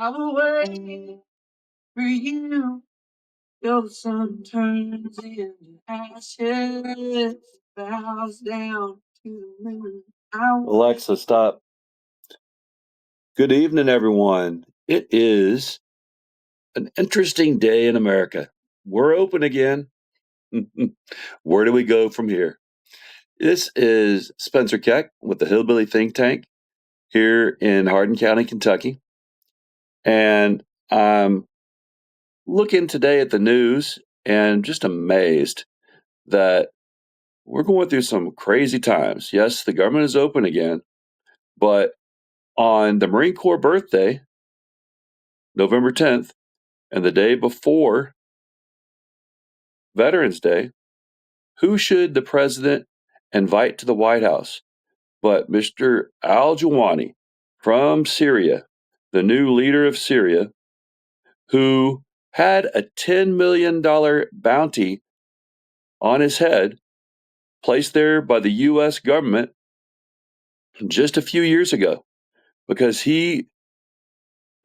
I will wait for you till the sun turns into ashes, bows down to the moon. Alexa, stop. Good evening, everyone. It is an interesting day in America. We're open again. Where do we go from here? This is Spencer Keck with the Hillbilly Think Tank here in Hardin County, Kentucky. And I'm looking today at the news and just amazed that we're going through some crazy times. Yes, the government is open again, but on the Marine Corps birthday, November 10th, and the day before Veterans Day, who should the president invite to the White House but Mr. Al Jawani from Syria, the new leader of Syria, who had a $10 million bounty on his head placed there by the U.S. government just a few years ago because he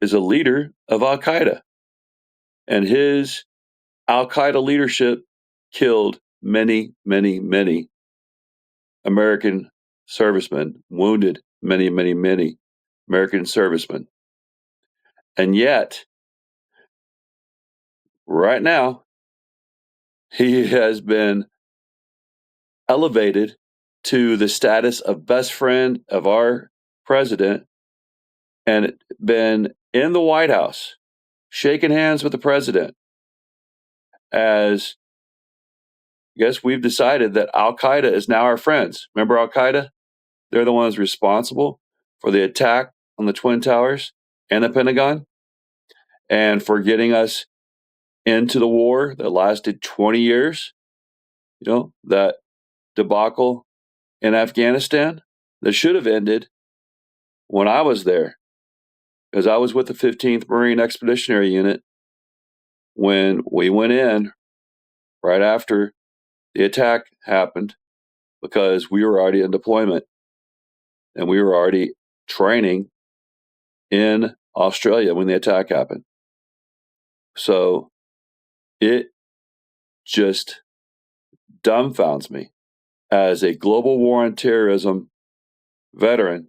is a leader of Al Qaeda. And his Al Qaeda leadership killed many, many, many American servicemen, wounded many, many, many American servicemen. And yet, right now, he has been elevated to the status of best friend of our president and been in the White House shaking hands with the president as I guess we've decided that Al Qaeda is now our friends. Remember Al Qaeda? They're the ones responsible for the attack on the Twin Towers and the Pentagon and for getting us into the war that lasted 20 years. You know, that debacle in Afghanistan that should have ended when I was there because I was with the 15th Marine Expeditionary Unit when we went in right after the attack happened because we were already in deployment and we were already training in Australia when the attack happened. So it just dumbfounds me as a global war on terrorism veteran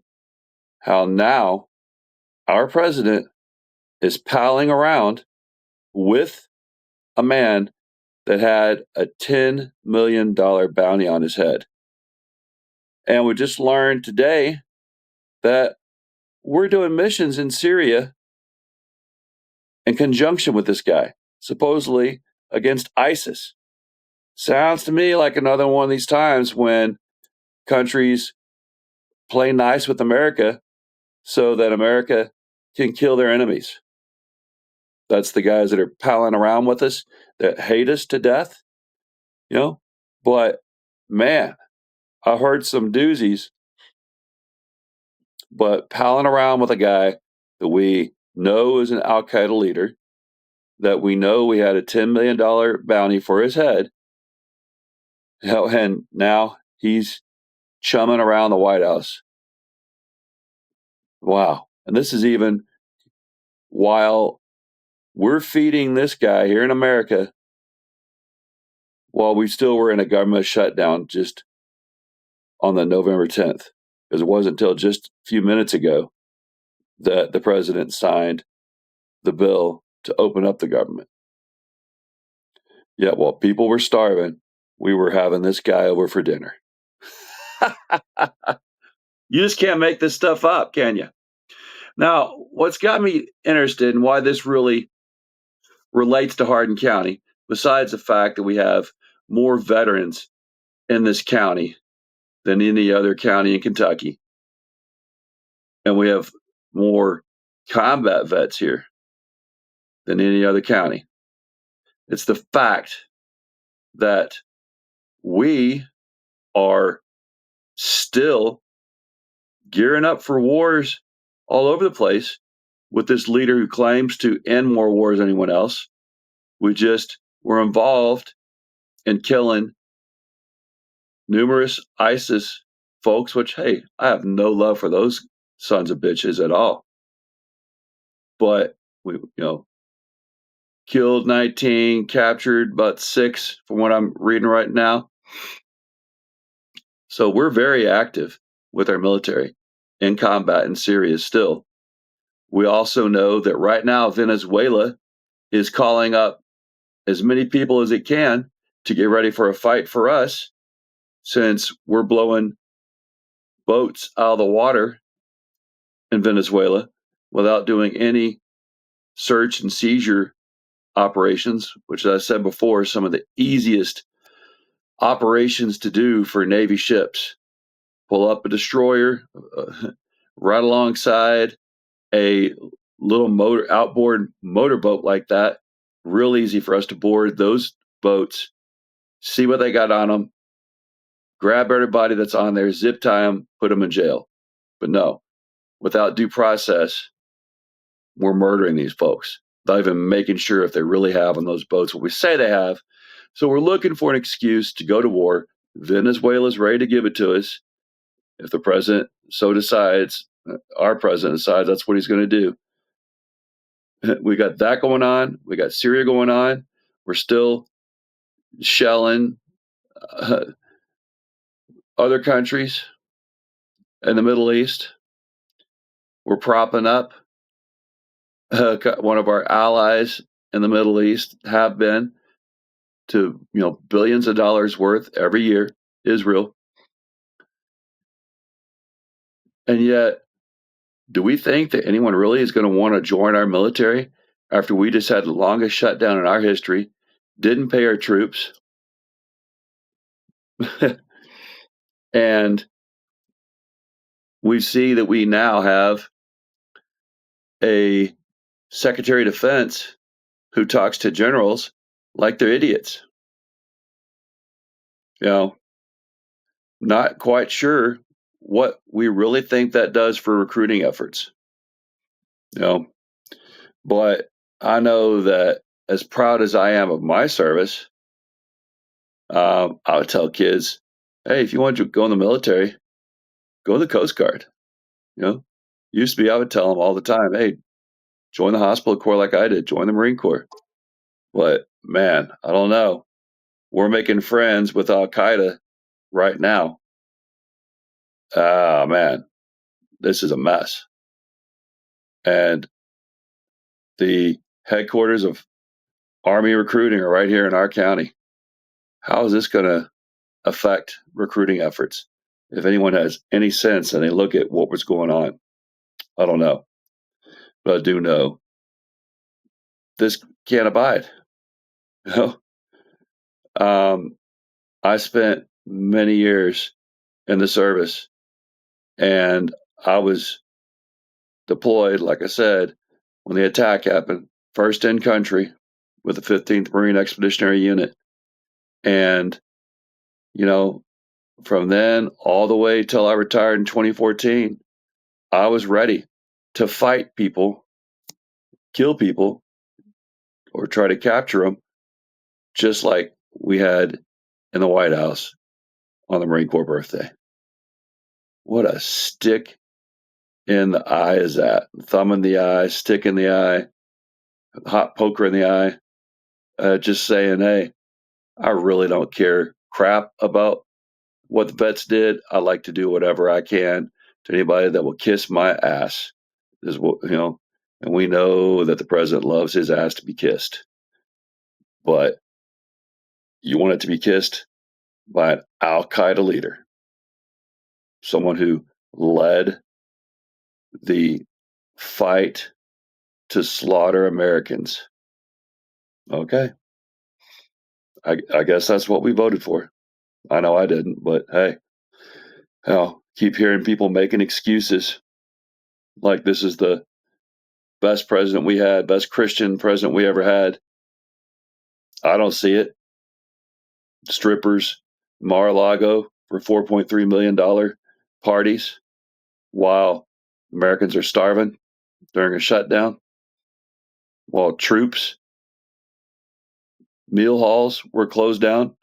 how now our president is palling around with a man that had a $10 million bounty on his head. And we just learned today that we're doing missions in Syria in conjunction with this guy, supposedly against ISIS. Sounds to me like another one of these times when countries play nice with America so that America can kill their enemies. That's the guys that are palling around with us, that hate us to death, you know? But man, I heard some doozies, but palling around with a guy that we know is an Al Qaeda leader, that we know we had a $10 million bounty for his head, and now he's chumming around the White House. Wow. And this is even while we're feeding this guy here in America while we still were in a government shutdown just on the November 10th. Because it wasn't until just a few minutes ago that the president signed the bill to open up the government. Yet while people were starving, we were having this guy over for dinner. You just can't make this stuff up, can you? Now, what's got me interested in why this really relates to Hardin County, besides the fact that we have more veterans in this county than any other county in Kentucky, and we have more combat vets here than any other county. It's the fact that we are still gearing up for wars all over the place with this leader who claims to end more wars than anyone else. We just were involved in killing numerous ISIS folks, which, hey, I have no love for those sons of bitches at all. but we, killed 19, captured about 6 from what I'm reading right now. So we're very active with our military in combat in Syria still. We also know that right now Venezuela is calling up as many people as it can to get ready for a fight for us, since we're blowing boats out of the water in Venezuela without doing any search and seizure operations, which, as I said before, are some of the easiest operations to do for Navy ships. Pull up a destroyer right alongside a little outboard motorboat like that. Real easy for us to board those boats, see what they got on them, grab everybody that's on there, zip tie them, put them in jail. But no, without due process, we're murdering these folks, not even making sure if they really have on those boats what we say they have. So we're looking for an excuse to go to war. Venezuela's ready to give it to us. If the president so decides, our president decides that's what he's going to do. We got that going on. We got Syria going on. We're still shelling other countries in the Middle East. We're propping up one of our allies in the Middle East, have been, to billions of dollars worth every year, Israel. And yet, do we think that anyone really is going to want to join our military after we just had the longest shutdown in our history, didn't pay our troops, and we see that we now have a Secretary of Defense who talks to generals like they're idiots? Not quite sure what we really think that does for recruiting efforts. But I know that, as proud as I am of my service, I would tell kids, hey, if you want to go in the military, go in the Coast Guard. Used to be, I would tell them all the time, hey, join the hospital corps like I did, join the Marine Corps. But man, I don't know. We're making friends with Al Qaeda right now. Ah, man, this is a mess. And the headquarters of Army recruiting are right here in our county. How is this going to affect recruiting efforts? If anyone has any sense and they look at what was going on, I don't know. But I do know this can't abide. I spent many years in the service, and I was deployed, like I said, when the attack happened, first in country with the 15th Marine Expeditionary Unit. And, from then all the way till I retired in 2014, I was ready to fight people, kill people, or try to capture them, just like we had in the White House on the Marine Corps birthday. What a stick in the eye is that? Thumb in the eye, stick in the eye, hot poker in the eye. Just saying, hey, I really don't care crap about what the vets did. I like to do whatever I can to anybody that will kiss my ass. Is what and we know that the president loves his ass to be kissed. But you want it to be kissed by an Al Qaeda leader, someone who led the fight to slaughter Americans. Okay. I guess that's what we voted for. I know I didn't, but hey, I'll keep hearing people making excuses like this is the best president we had, best Christian president we ever had. I don't see it. Strippers, Mar-a-Lago for $4.3 million parties while Americans are starving during a shutdown, while troops, meal halls were closed down.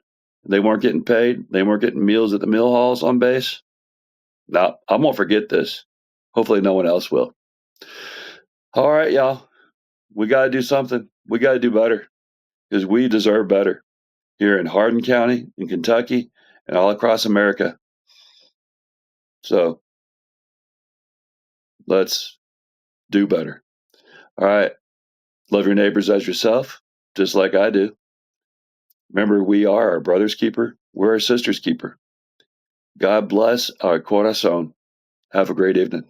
They weren't getting paid. They weren't getting meals at the meal halls on base. No, I won't forget this. Hopefully no one else will. All right, y'all. We got to do something. We got to do better because we deserve better here in Hardin County, in Kentucky, and all across America. So let's do better. All right. Love your neighbors as yourself, just like I do. Remember, we are our brother's keeper. We're our sister's keeper. God bless our corazon. Have a great evening.